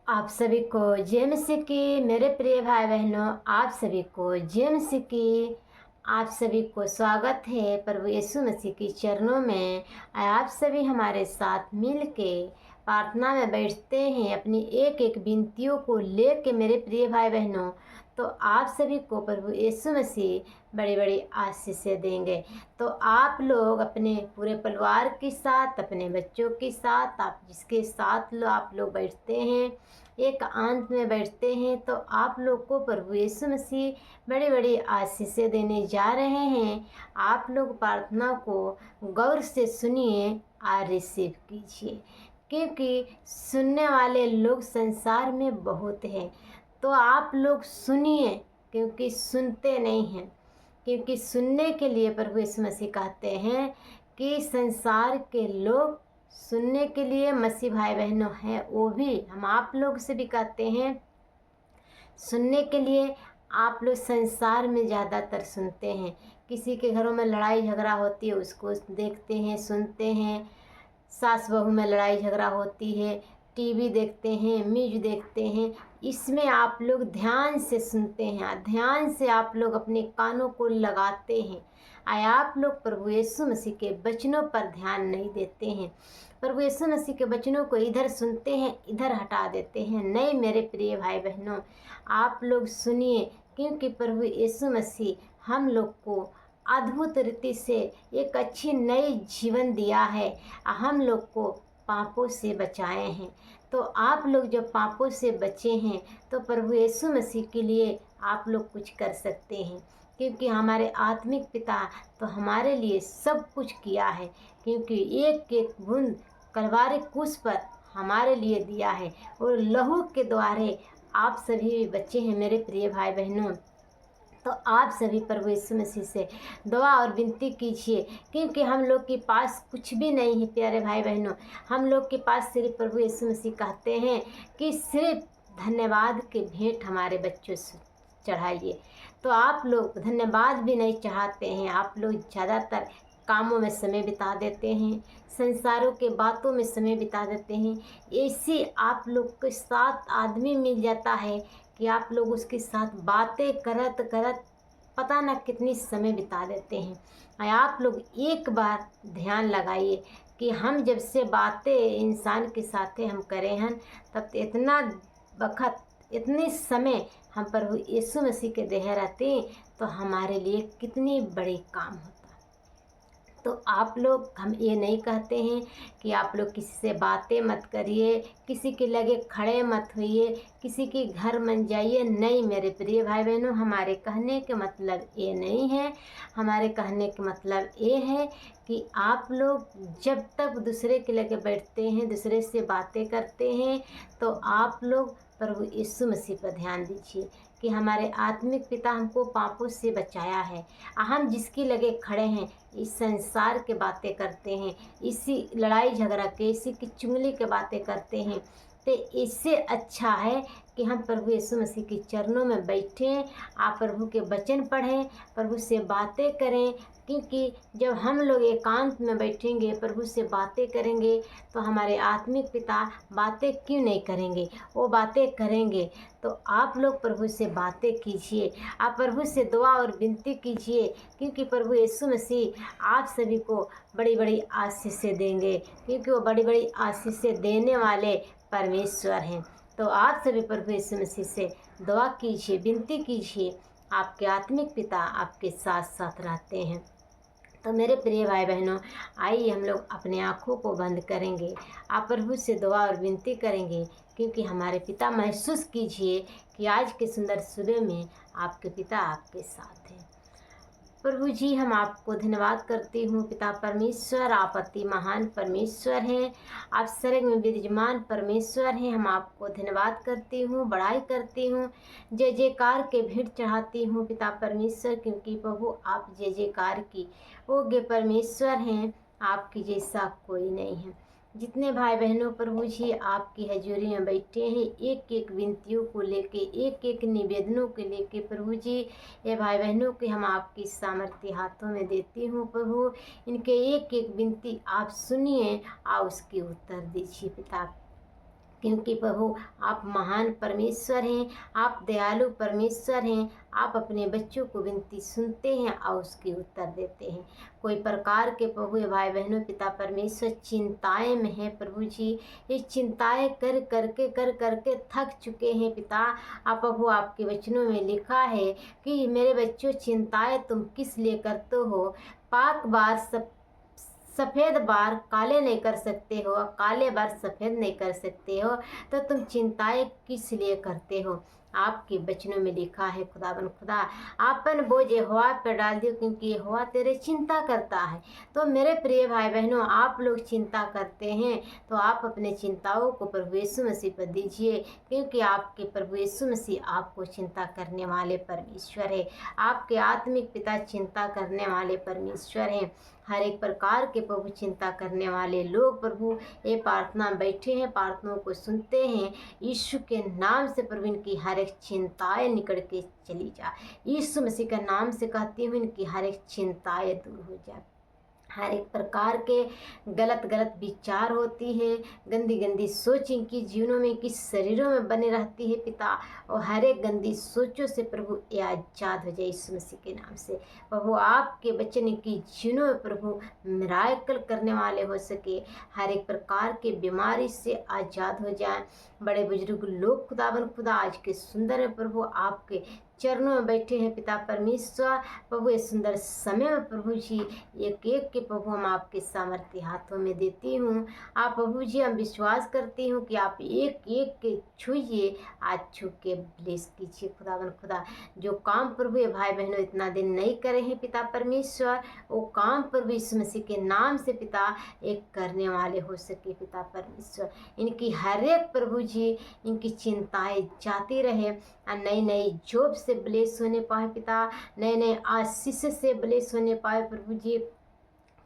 आप सभी को जय मसीह की। मेरे प्रिय भाई बहनों, आप सभी को जय मसीह की। आप सभी को स्वागत है प्रभु यीशु मसीह के चरणों में। आप सभी हमारे साथ मिल के प्रार्थना में बैठते हैं अपनी एक एक विनतियों को लेके। मेरे प्रिय भाई बहनों, तो आप सभी को प्रभु यीशु मसीह बड़ी बड़ी आशीषें देंगे। तो आप लोग अपने पूरे परिवार के साथ, अपने बच्चों के साथ, आप जिसके साथ आप लोग बैठते हैं, एक आंत में बैठते हैं, तो आप लोग को प्रभु यीशु मसीह बड़ी बड़ी आशीषें देने जा रहे हैं। आप लोग प्रार्थना को गौर से सुनिए और रिसीव कीजिए, क्योंकि सुनने वाले लोग संसार में बहुत हैं। तो आप लोग सुनिए, क्योंकि सुनते नहीं हैं। क्योंकि सुनने के लिए प्रभु यीशु मसीह कहते हैं कि संसार के लोग सुनने के लिए मसीह भाई बहनों हैं, वो भी हम आप लोग से भी कहते हैं सुनने के लिए। आप लोग संसार में ज़्यादातर सुनते हैं, किसी के घरों में लड़ाई झगड़ा होती है उसको देखते हैं, सुनते हैं। सास बहू में लड़ाई झगड़ा होती है, टीवी देखते हैं, न्यूज़ देखते हैं, इसमें आप लोग ध्यान से सुनते हैं, ध्यान से आप लोग अपने कानों को लगाते हैं। आप लोग प्रभु यीशु मसीह के वचनों पर ध्यान नहीं देते हैं। प्रभु यीशु मसीह के वचनों को इधर सुनते हैं, इधर हटा देते हैं। नहीं मेरे प्रिय भाई बहनों, आप लोग सुनिए, क्योंकि प्रभु यीशु मसीह हम लोग को अद्भुत रीति से एक अच्छी नई जीवन दिया है। हम लोग को पापों से बचाए हैं। तो आप लोग जब पापों से बचे हैं तो प्रभु यीशु मसीह के लिए आप लोग कुछ कर सकते हैं, क्योंकि हमारे आत्मिक पिता तो हमारे लिए सब कुछ किया है। क्योंकि एक एक बूंद कलवारी क्रूस पर हमारे लिए दिया है, और लहू के द्वारे आप सभी बच्चे हैं मेरे प्रिय भाई बहनों। तो आप सभी प्रभु यीशु मसीह से दुआ और विनती कीजिए, क्योंकि हम लोग के पास कुछ भी नहीं है प्यारे भाई बहनों। हम लोग के पास सिर्फ प्रभु यीशु मसीह कहते हैं कि सिर्फ धन्यवाद के भेंट हमारे बच्चों से चढ़ाइए। तो आप लोग धन्यवाद भी नहीं चाहते हैं। आप लोग ज़्यादातर कामों में समय बिता देते हैं, संसारों के बातों में समय बिता देते हैं। ऐसे आप लोग के साथ आदमी मिल जाता है कि आप लोग उसके साथ बातें करत करत पता न कितनी समय बिता देते हैं। आप लोग एक बार ध्यान लगाइए कि हम जब से बातें इंसान के साथ हम करें हैं, तब इतना वक्त, इतने समय हम प्रभु यीशु मसीह के देह रहते, तो हमारे लिए कितनी बड़ी काम होता। तो आप लोग, हम ये नहीं कहते हैं कि आप लोग किसी से बातें मत करिए, किसी के लगे खड़े मत होइए, किसी के घर मन जाइए। नहीं मेरे प्रिय भाई बहनों, हमारे कहने के मतलब ये नहीं है। हमारे कहने का मतलब ये है कि आप लोग जब तक दूसरे के लगे बैठते हैं, दूसरे से बातें करते हैं, तो आप लोग प्रभु यीशु मसीह पर ध्यान दीजिए कि हमारे आत्मिक पिता हमको पापों से बचाया है। हम जिसकी लगे खड़े हैं, इस संसार के बातें करते हैं, इसी लड़ाई झगड़ा के, इसी की चुगली के बातें करते हैं, तो इससे अच्छा है कि हम प्रभु यीशु मसीह के चरणों में बैठें, आप प्रभु के वचन पढ़ें, प्रभु से बातें करें। क्योंकि जब हम लोग एकांत में बैठेंगे, प्रभु से बातें करेंगे, तो हमारे आत्मिक पिता बातें क्यों नहीं करेंगे, वो बातें करेंगे। तो आप लोग प्रभु से बातें कीजिए, आप प्रभु से दुआ और विनती कीजिए, क्योंकि प्रभु यीशु मसीह आप सभी को बड़ी बड़ी आशीषें देंगे, क्योंकि वो बड़ी बड़ी आशीषें देने वाले परमेश्वर हैं। तो आप सभी प्रभु यीशु मसीह से दुआ कीजिए, विनती कीजिए, आपके आत्मिक पिता आपके साथ साथ रहते हैं। तो मेरे प्रिय भाई बहनों, आइए हम लोग अपने आँखों को बंद करेंगे, आप प्रभु से दुआ और विनती करेंगे, क्योंकि हमारे पिता, महसूस कीजिए कि आज के सुंदर सुबह में आपके पिता आपके साथ हैं। प्रभु जी, हम आपको धन्यवाद करती हूँ पिता परमेश्वर, आप अति महान परमेश्वर हैं, आप सर्ग में विराजमान परमेश्वर हैं। हम आपको धन्यवाद करती हूँ, बड़ाई करती हूँ, जय जयकार के भेंट चढ़ाती हूँ पिता परमेश्वर, क्योंकि प्रभु आप जय जयकार की योग्य परमेश्वर हैं, आपकी जैसा कोई नहीं है। जितने भाई बहनों प्रभु जी आपकी हजूरी में बैठे हैं, एक एक विनतियों को लेके, एक एक निवेदनों के लेके प्रभु जी, ये भाई बहनों के हम आपकी सामर्थ्य हाथों में देती हूँ। प्रभु इनके एक एक विनती आप सुनिए और उसकी उत्तर दीजिए पिता, क्योंकि प्रभु आप महान परमेश्वर हैं, आप दयालु परमेश्वर हैं। आप अपने बच्चों को विनती सुनते हैं और उसके उत्तर देते हैं। कोई प्रकार के प्रभु भाई बहनों पिता परमेश्वर चिंताएं में हैं प्रभु जी, ये चिंताएं कर करके थक चुके हैं पिता। आप प्रभु आपके वचनों में लिखा है कि मेरे बच्चों चिंताएं तुम किस लिए करते हो, पाक बार सफ़ेद बार काले नहीं कर सकते हो, काले बार सफ़ेद नहीं कर सकते हो, तो तुम चिंताएं किस लिए करते हो। आपके वचनों में लिखा है खुदावन खुदा, आपन बोझ यहोवा पर डाल दियो क्योंकि यहोवा तेरे चिंता करता है। तो मेरे प्रिय भाई बहनों, आप लोग चिंता करते हैं तो आप अपने चिंताओं को प्रभु यीशु मसीह पर दीजिए, क्योंकि आपके प्रभु यीशु मसीह आपको चिंता करने वाले परमेश्वर है। आपके आत्मिक पिता चिंता करने वाले परमेश्वर हैं। हर एक प्रकार के प्रभु चिंता करने वाले लोग प्रभु ये प्रार्थना बैठे हैं, प्रार्थनाओं को सुनते हैं। यीशु के नाम से प्रभु इनकी हर एक चिंताएं निकल के चली जाए। यीशु मसीह के नाम से कहती हूँ इनकी हर एक चिंताएं दूर हो जाए। हर एक प्रकार के गलत विचार होती है, गंदी सोच इनकी जीवनों में, इनकी शरीरों में बने रहती है पिता। और हर एक गंदी सोचों से प्रभु ये आज़ाद हो जाए यीशु मसीह के नाम से। प्रभु आपके वचन की जीवनों में प्रभु मिराकल करने वाले हो सके, हर एक प्रकार के बीमारी से आज़ाद हो जाए। बड़े बुजुर्ग लोग खुदावन खुदा आज के सुंदर है प्रभु आपके चरणों में बैठे हैं पिता परमेश्वर। प्रभु इस सुंदर समय में प्रभु जी एक एक के प्रभु हम आपके सामर्थ्य हाथों में देती हूँ। आप प्रभु जी हम विश्वास करती हूँ कि आप एक एक के छूइए, आज छू के ब्लेस कीजिए खुदावन खुदा। जो काम प्रभु ये भाई बहनों इतना दिन नहीं करे हैं पिता परमेश्वर, वो काम प्रभु यीशु मसीह के नाम से पिता एक करने वाले हो सके पिता परमेश्वर। इनकी हर एक प्रभु जी इनकी चिंताएं जाती रहे, नई नई जॉब से ब्लेस होने पाए पिता, नए नए आशीष से ब्लेस होने पाए प्रभु जी।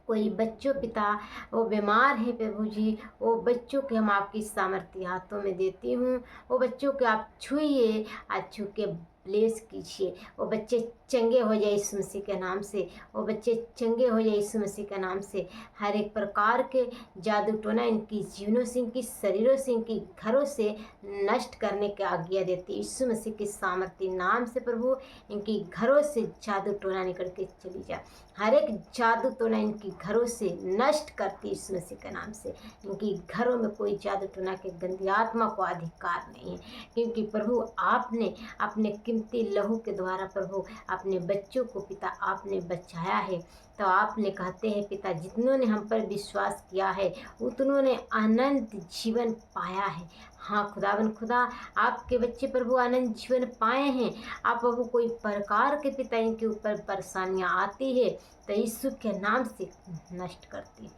कोई बच्चों पिता वो बीमार है प्रभु जी, वो बच्चों के हम आपकी सामर्थ्य हाथों में देती हूँ। वो बच्चों के आप छुइए, आज छू के ब्लेस कीजिए। वो बच्चे चंगे हो जाए यीशु मसीह के नाम से, वो बच्चे चंगे हो जाए यीशु मसीह के नाम से। हर एक प्रकार के जादू टोना इनकी जीवनों से, इनकी शरीरों से, इनकी घरों से नष्ट करने की आज्ञा देती यीशु मसीह के सामर्थ्य नाम से प्रभु। इनकी घरों से जादू टोना निकल के चली जाए, हर एक जादू टोना इनकी घरों से नष्ट करती यीशु मसीह के नाम से। इनकी घरों में कोई जादू टोना के गंदी आत्मा को अधिकार नहीं है, क्योंकि प्रभु आपने अपने कीमती लहू के द्वारा प्रभु अपने बच्चों को पिता आपने बचाया है। तो आपने कहते हैं पिता जितनों ने हम पर विश्वास किया है उतनों ने अनंत जीवन पाया है। हाँ खुदावन खुदा, आपके बच्चे प्रभु अनंत जीवन पाए हैं। आप प्रभु कोई प्रकार के पिता इनके ऊपर परेशानियाँ आती है तो यीशु के नाम से नष्ट करती,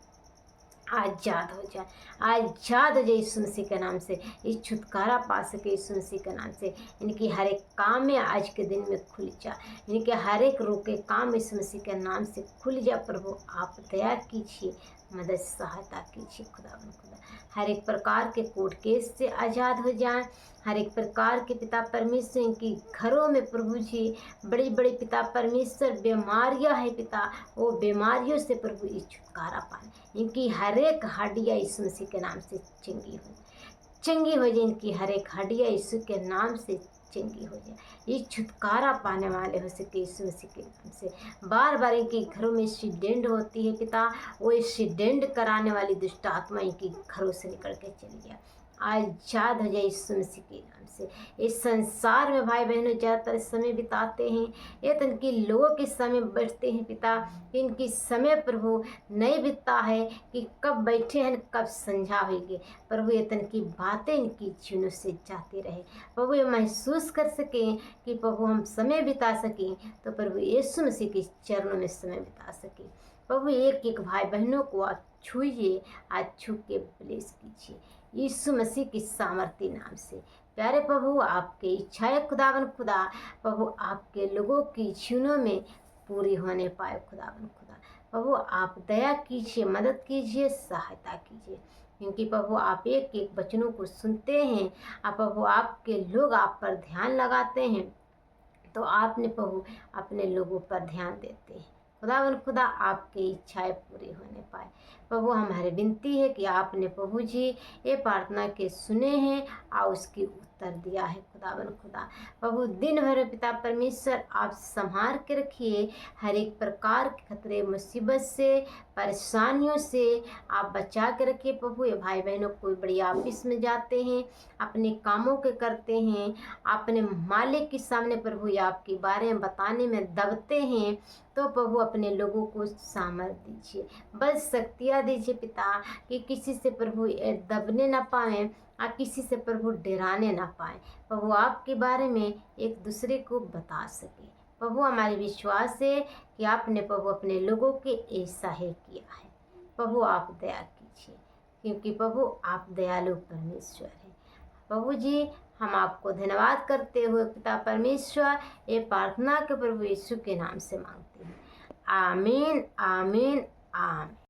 आज़ाद हो जाए, आज़ाद हो जाए यीशु मसीह के नाम से। ये छुटकारा पा सके यीशु मसीह के नाम से। इनकी हर एक काम में आज के दिन में खुल जा, इनके हर एक रोके काम यीशु मसीह के नाम से खुल जा। प्रभु आप दया कीजिए, मदद सहायता कीजिए खुदावन खुदा। हर एक प्रकार के कोर्ट केस से आज़ाद हो जाए, हर एक प्रकार के पिता परमेश्वर इनकी घरों में प्रभु जी बड़ी बड़ी पिता परमेश्वर बीमारियां है पिता, वो बीमारियों से प्रभु ये छुटकारा पाए। इनकी हर एक हड्डियाँ यीशु मसीह के नाम से चंगी हो जाए, इनकी हर एक हड्डियाँ यीशु के नाम से चंगी हो जाए। ये छुटकारा पाने वाले हो सके यीशु मसीह के नाम से। बार बार इनके घरों में एक्सीडेंट होती है पिता, वो एक्सीडेंट कराने वाली दुष्ट आत्मा इनके घरों से निकल के चली जाए, आज़ाद हो जाए यीशु मसीह के नाम से। इस संसार में भाई बहनों ज़्यादातर समय बिताते हैं, ये तो इनकी लोगों के समय बैठते हैं पिता, इनकी समय प्रभु नहीं बीतता है कि कब बैठे हैं कब संझा होगी। प्रभु ये तन की बातें इनकी जीवनों से जाती रहे, प्रभु ये महसूस कर सकें कि प्रभु हम समय बिता सकें, तो प्रभु यीशु मसीह के चरणों में समय बिता सकें। प्रभु एक एक भाई बहनों को आप छूइए, आज छू के ब्लेस कीजिए यीशु मसीह की सामर्थ्य नाम से। प्यारे प्रभु आपकी इच्छाएं खुदावन खुदा प्रभु आपके लोगों की जीवनों में पूरी होने पाए खुदावन खुदा। प्रभु आप दया कीजिए, मदद कीजिए, सहायता कीजिए, क्योंकि प्रभु आप एक एक वचनों को सुनते हैं। आप प्रभु आपके लोग आप पर ध्यान लगाते हैं तो आपने प्रभु अपने लोगों पर ध्यान देते हैं खुदावन खुदा। आपकी इच्छाएं पूरी होने पाए प्रभु हमारी विनती है कि आपने प्रभु जी ये प्रार्थना के सुने हैं और उसकी उत्तर दिया है खुदावन खुदा। प्रभु दिन भर पिता परमेश्वर आप संभाल के रखिए, हर एक प्रकार के खतरे मुसीबत से परेशानियों से आप बचा के रखिए प्रभु। ये भाई बहनों कोई बड़ी ऑफिस में जाते हैं, अपने कामों के करते हैं, अपने मालिक के सामने प्रभु ये आपके बारे में बताने में दबते हैं, तो प्रभु अपने लोगों को सामर्थ्य दीजिए, बस शक्तियाँ दीजिए पिता, कि किसी से प्रभु दबने ना पाएँ और किसी से प्रभु डराने ना पाए। प्रभु आपके बारे में एक दूसरे को बता सके। प्रभु हमारे विश्वास है कि आपने प्रभु अपने लोगों के ऐसा ही किया है। प्रभु आप दया कीजिए, क्योंकि प्रभु आप दयालु परमेश्वर हैं। प्रभु जी हम आपको धन्यवाद करते हुए पिता परमेश्वर ये प्रार्थना के प्रभु यीशु के नाम से मांगते हैं। आमीन आमीन आमीन।